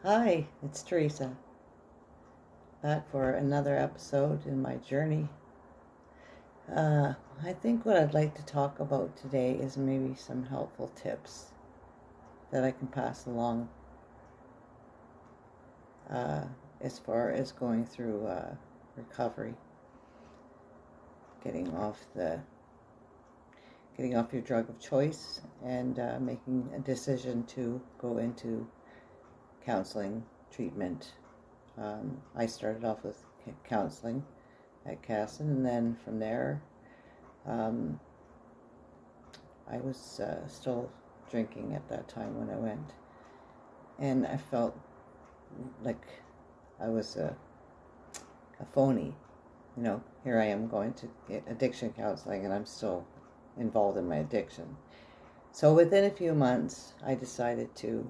Hi, it's Teresa, back for another episode in my journey. I think what I'd like to talk about today is maybe some helpful tips that I can pass along uh, as far as going through recovery, getting off the getting off your drug of choice, and making a decision to go into counseling treatment. I started off with counseling at Casson, and then from there, um, I was still drinking at that time when I went, and I felt like I was a phony. Here I am going to get addiction counseling, and I'm still involved in my addiction. So within a few months, I decided to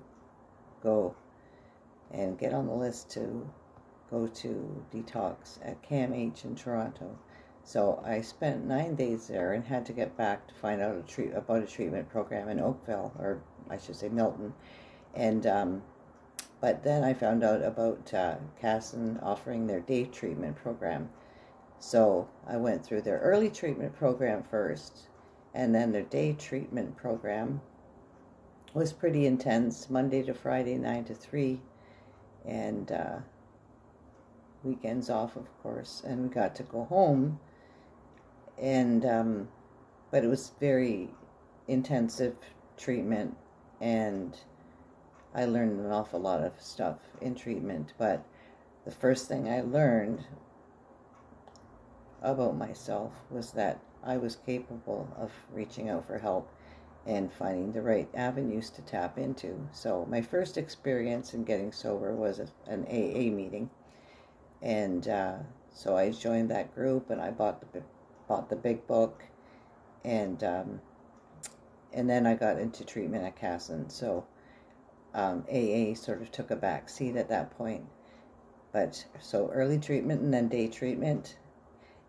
go and get on the list to go to detox at CAMH in Toronto. So I spent 9 days there and had to get back to find out about a treatment program in Oakville, or I should say Milton. And but then I found out about Casson offering their day treatment program. So I went through their early treatment program first, and then their day treatment program was pretty intense, Monday to Friday, 9 to 3, and weekends off, of course. And we got to go home, and but it was very intensive treatment, and I learned an awful lot of stuff in treatment. But the first thing I learned about myself was that I was capable of reaching out for help and finding the right avenues to tap into. So my first experience in getting sober was an AA meeting, and so I joined that group, and I bought the big book, and then I got into treatment at Casson. So AA sort of took a back seat at that point. But so early treatment and then day treatment,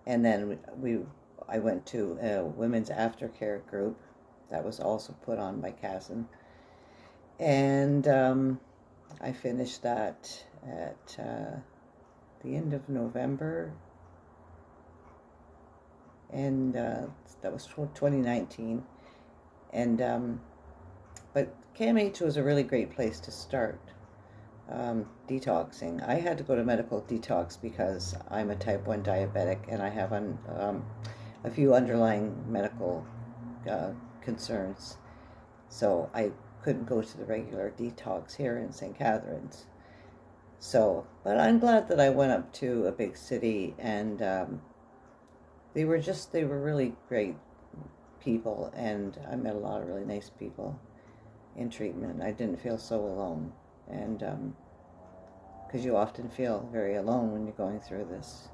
and then I went to a women's aftercare group that was also put on by Casson, and I finished that at the end of November, and that was 2019. And but KMH was a really great place to start detoxing. I had to go to medical detox because I'm a type 1 diabetic, and I have a few underlying medical concerns. So I couldn't go to the regular detox here in St. Catharines. But I'm glad that I went up to a big city, and they were really great people, and I met a lot of really nice people in treatment. I didn't feel so alone, and because you often feel very alone when you're going through this.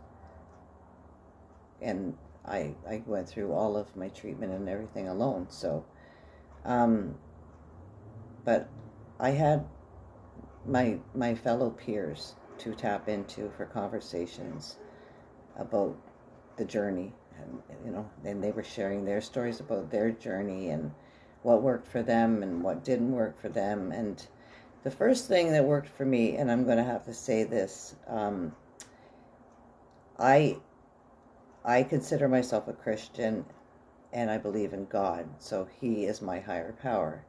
And I went through all of my treatment and everything alone. Um, but I had my fellow peers to tap into for conversations about the journey, and they were sharing their stories about their journey and what worked for them and what didn't work for them. And the first thing that worked for me, and I'm going to have to say this, I I consider myself a Christian, and I believe in God, so He is my higher power.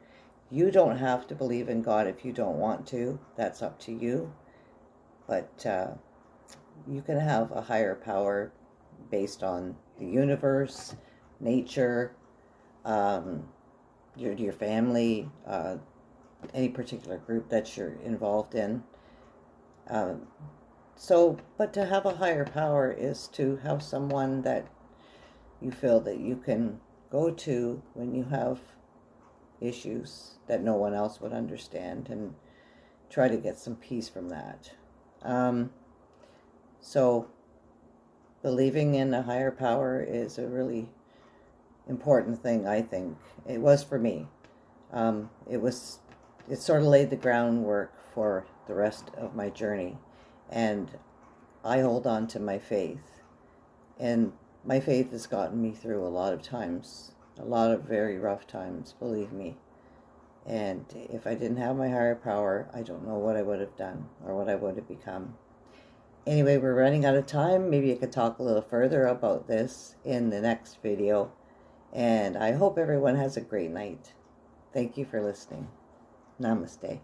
You don't have to believe in God if you don't want to. That's up to you. But you can have a higher power based on the universe, nature, um, your family, any particular group that you're involved in. Um, but to have a higher power is to have someone that you feel that you can go to when you have issues that no one else would understand, and try to get some peace from that. Um, so believing in a higher power is a really important thing, I think. It was for me. It sort of laid the groundwork for the rest of my journey, and I hold on to my faith, and my faith has gotten me through a lot of times, a lot of very rough times, believe me. And if I didn't have my higher power, I don't know what I would have done or what I would have become. Anyway, we're running out of time. Maybe I could talk a little further about this in the next video. And I hope everyone has a great night. Thank you for listening. Namaste.